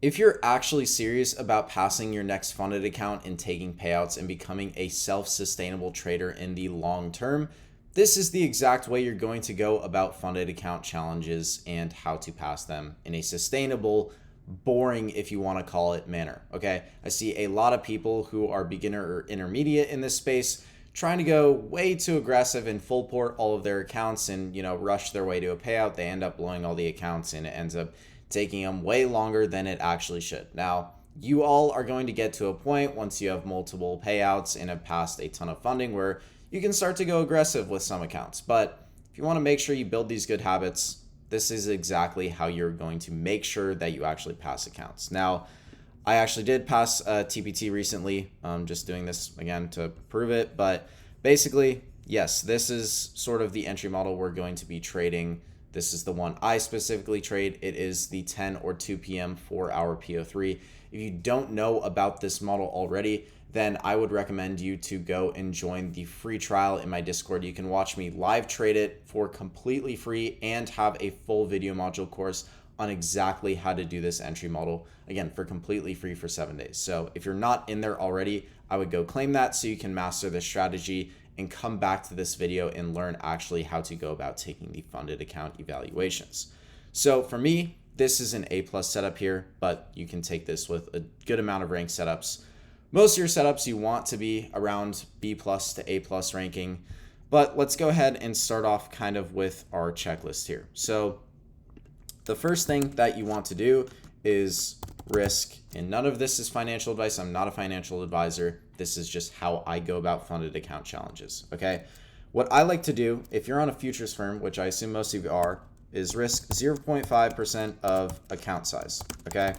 If you're actually serious about passing your next funded account and taking payouts and becoming a self-sustainable trader in the long term, this is the exact way you're going to go about funded account challenges and how to pass them in a sustainable, boring, if you want to call it, manner. Okay, I see a lot of people who are beginner or intermediate in this space trying to go way too aggressive and full port all of their accounts and rush their way to a payout. They end up blowing all the accounts and it ends up taking them way longer than it actually should. Now, you all are going to get to a point once you have multiple payouts and have passed a ton of funding where you can start to go aggressive with some accounts. But if you want to make sure you build these good habits, this is exactly how you're going to make sure that you actually pass accounts. Now, I actually did pass TPT recently. I'm just doing this again to prove it. But basically, yes, this is sort of the entry model we're going to be trading. This is the one I specifically trade. It is the 10 or 2 p.m. 4-hour PO3. If you don't know about this model already, then I would recommend you to go and join the free trial in my Discord. You can watch me live trade it for completely free and have a full video module course on exactly how to do this entry model, again, for completely free for 7 days. So if you're not in there already, I would go claim that so you can master this strategy and come back to this video and learn actually how to go about taking the funded account evaluations. So for me, this is an A+ setup here, but you can take this with a good amount of rank setups. Most of your setups you want to be around B+ to A+ ranking, but let's go ahead and start off kind of with our checklist here. So the first thing that you want to do is risk, and none of this is financial advice. I'm not a financial advisor. This is just how I go about funded account challenges, okay? What I like to do, if you're on a futures firm, which I assume most of you are, is risk 0.5% of account size, okay?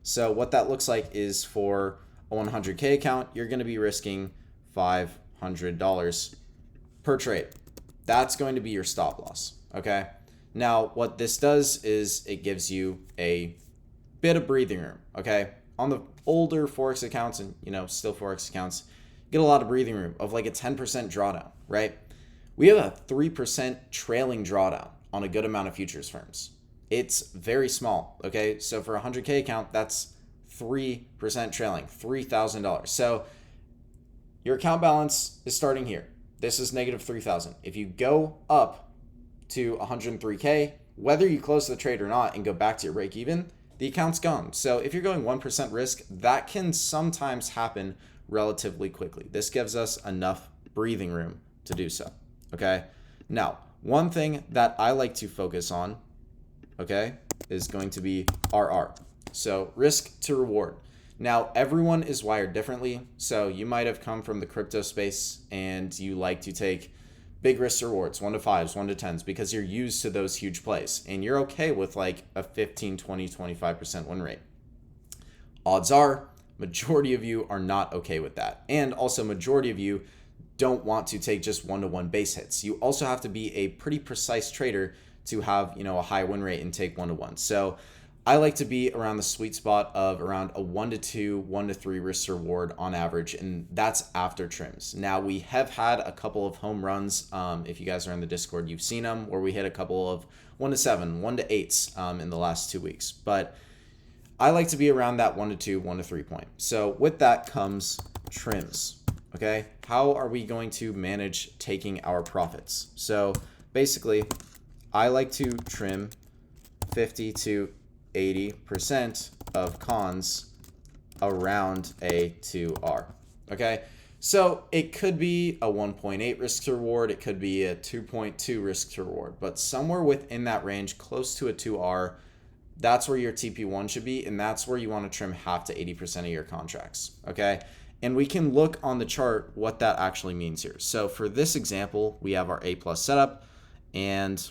So what that looks like is for a 100K account, you're gonna be risking $500 per trade. That's going to be your stop loss, okay? Now, what this does is it gives you a bit of breathing room, okay? On the older Forex accounts and, still Forex accounts, you get a lot of breathing room of like a 10% drawdown, right? We have a 3% trailing drawdown on a good amount of futures firms. It's very small, okay? So for a 100K account, that's 3% trailing, $3,000. So your account balance is starting here. This is negative 3,000. If you go up to 103K, whether you close the trade or not and go back to your break even, the account's gone. So if you're going 1% risk, that can sometimes happen relatively quickly. This gives us enough breathing room to do so, okay? Now, one thing that I like to focus on, okay, is going to be RR. So risk to reward. Now, everyone is wired differently. So you might have come from the crypto space and you like to take big risk rewards, 1 to 5s, 1 to 10s, because you're used to those huge plays and you're okay with like a 15, 20, 25% win rate. Odds are majority of you are not okay with that. And also majority of you don't want to take just 1-to-1 base hits. You also have to be a pretty precise trader to have, a high win rate and take 1-to-1. So I like to be around the sweet spot of around a 1-to-2, 1-to-3 risk reward on average, and that's after trims. Now, we have had a couple of home runs. If you guys are in the Discord, you've seen them, where we hit a couple of 1-to-7, 1-to-8s in the last 2 weeks. But I like to be around that 1-to-2, 1-to-3 point. So with that comes trims, okay? How are we going to manage taking our profits? So basically, I like to trim 50 to 80% of cons around a 2R, okay? So it could be a 1.8 risk to reward, it could be a 2.2 risk to reward, but somewhere within that range, close to a 2R, that's where your TP1 should be, and that's where you want to trim half to 80% of your contracts, okay? And we can look on the chart what that actually means here. So for this example, we have our A+ setup, and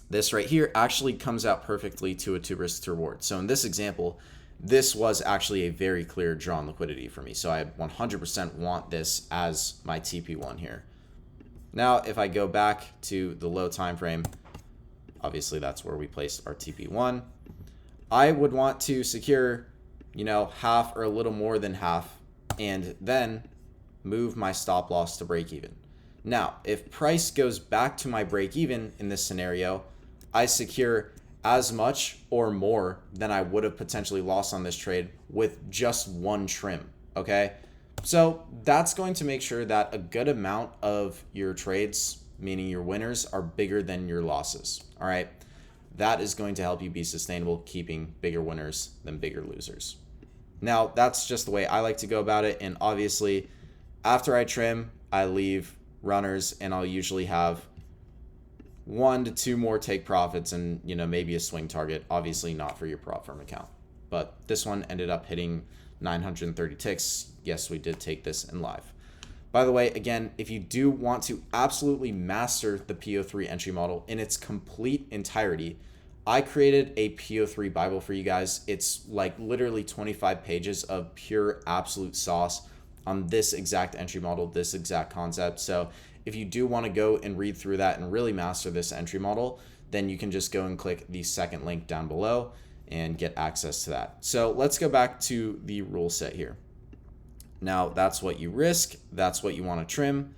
this right here actually comes out perfectly to a 2 risk to reward. So in this example, this was actually a very clear draw on liquidity for me. So I 100% want this as my TP1 here. Now, if I go back to the low time frame, obviously that's where we placed our TP1. I would want to secure, half or a little more than half, and then move my stop loss to break even. Now, if price goes back to my break even in this scenario, I secure as much or more than I would have potentially lost on this trade with just one trim, okay? So that's going to make sure that a good amount of your trades, meaning your winners, are bigger than your losses, all right? That is going to help you be sustainable, keeping bigger winners than bigger losers. Now, that's just the way I like to go about it, and obviously, after I trim, I leave runners, and I'll usually have 1 to 2 more take profits and, maybe a swing target. Obviously not for your prop firm account. But this one ended up hitting 930 ticks. Yes, we did take this in live. By the way, again, if you do want to absolutely master the PO3 entry model in its complete entirety, I created a PO3 Bible for you guys. It's like literally 25 pages of pure absolute sauce on this exact entry model, this exact concept. So if you do want to go and read through that and really master this entry model, then you can just go and click the second link down below and get access to that. So let's go back to the rule set here. Now, that's what you risk. That's what you want to trim.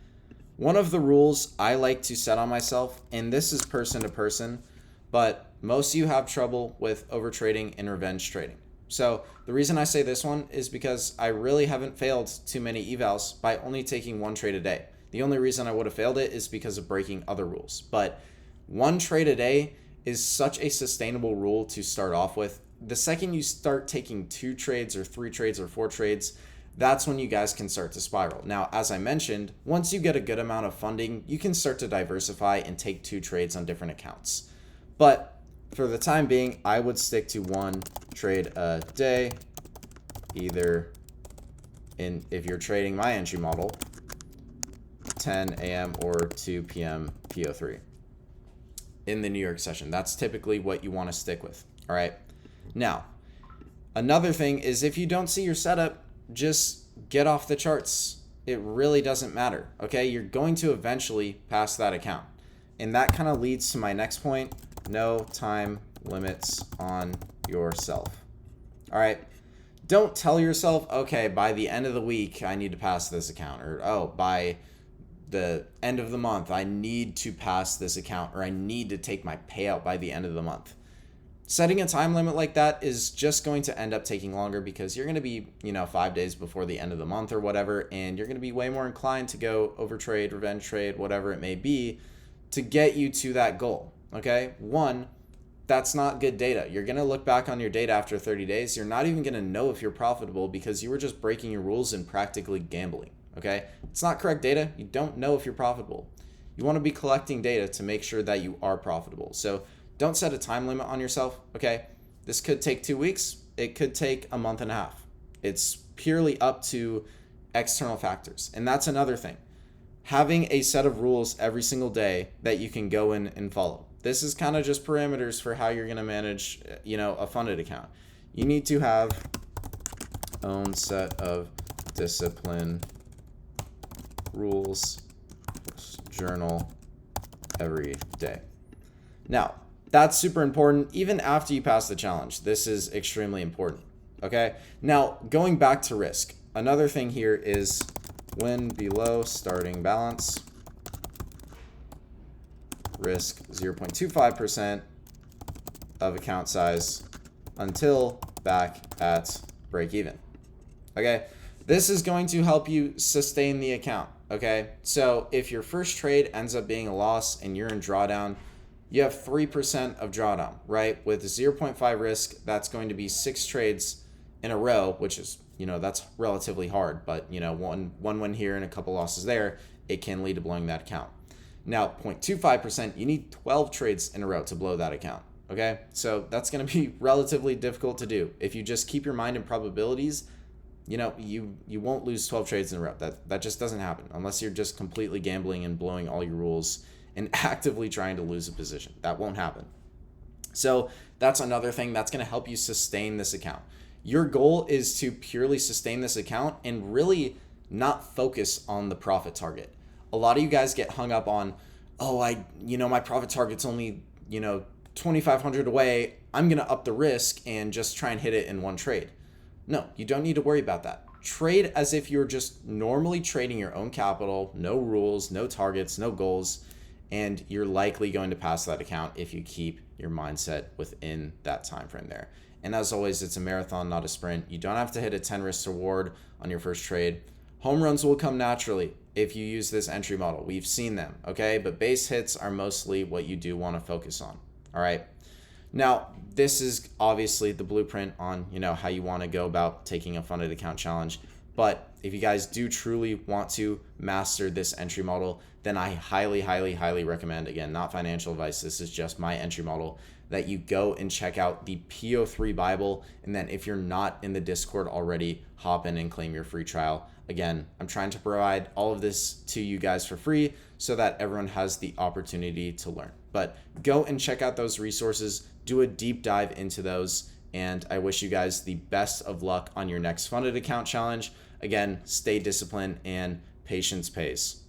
One of the rules I like to set on myself, and this is person to person, but most of you have trouble with overtrading and revenge trading. So the reason I say this one is because I really haven't failed too many evals by only taking one trade a day. The only reason I would have failed it is because of breaking other rules. But one trade a day is such a sustainable rule to start off with. The second you start taking 2 trades or 3 trades or 4 trades, that's when you guys can start to spiral. Now, as I mentioned, once you get a good amount of funding, you can start to diversify and take 2 trades on different accounts. But for the time being, I would stick to 1 trade a day, either if you're trading my entry model, 10 a.m. or 2 p.m. PO3 in the New York session. That's typically what you want to stick with. All right. Now, another thing is if you don't see your setup, just get off the charts. It really doesn't matter. Okay. You're going to eventually pass that account. And that kind of leads to my next point. No time limits on yourself. All right. Don't tell yourself, okay, by the end of the week, I need to pass this account, or, oh, by the end of the month, I need to pass this account, or I need to take my payout by the end of the month. Setting a time limit like that is just going to end up taking longer because you're going to be, 5 days before the end of the month or whatever, and you're going to be way more inclined to go overtrade, revenge trade, whatever it may be, to get you to that goal. Okay? 1, that's not good data. You're going to look back on your data after 30 days. You're not even going to know if you're profitable because you were just breaking your rules and practically gambling. Okay? It's not correct data. You don't know if you're profitable. You want to be collecting data to make sure that you are profitable. So don't set a time limit on yourself. Okay? This could take 2 weeks. It could take a month and a half. It's purely up to external factors. And that's another thing. Having a set of rules every single day that you can go in and follow. This is kind of just parameters for how you're going to manage, a funded account. You need to have own set of discipline rules, journal every day. Now, that's super important. Even after you pass the challenge, this is extremely important. Okay. Now, going back to risk, another thing here is when below starting balance, risk 0.25% of account size until back at break even. Okay. This is going to help you sustain the account. Okay. So if your first trade ends up being a loss and you're in drawdown, you have 3% of drawdown, right? With 0.5 risk, that's going to be 6 trades in a row, which is, that's relatively hard, but one win here and a couple losses there, it can lead to blowing that account. Now, 0.25%, you need 12 trades in a row to blow that account. Okay, so that's going to be relatively difficult to do. If you just keep your mind in probabilities, you won't lose 12 trades in a row. That just doesn't happen unless you're just completely gambling and blowing all your rules and actively trying to lose a position. That won't happen. So that's another thing that's going to help you sustain this account. Your goal is to purely sustain this account and really not focus on the profit target. A lot of you guys get hung up on, my profit target's only, 2,500 away. I'm going to up the risk and just try and hit it in one trade. No, you don't need to worry about that. Trade as if you're just normally trading your own capital, no rules, no targets, no goals, and you're likely going to pass that account if you keep your mindset within that time frame there. And as always, it's a marathon, not a sprint. You don't have to hit a 10 risk reward on your first trade. Home runs will come naturally if you use this entry model. We've seen them, okay? But base hits are mostly what you do want to focus on, all right? Now, this is obviously the blueprint on, how you want to go about taking a funded account challenge. But if you guys do truly want to master this entry model, then I highly, highly, highly recommend, again, not financial advice, this is just my entry model, that you go and check out the PO3 Bible. And then if you're not in the Discord already, hop in and claim your free trial. Again, I'm trying to provide all of this to you guys for free so that everyone has the opportunity to learn. But go and check out those resources, do a deep dive into those, and I wish you guys the best of luck on your next funded account challenge. Again, stay disciplined and patience pays.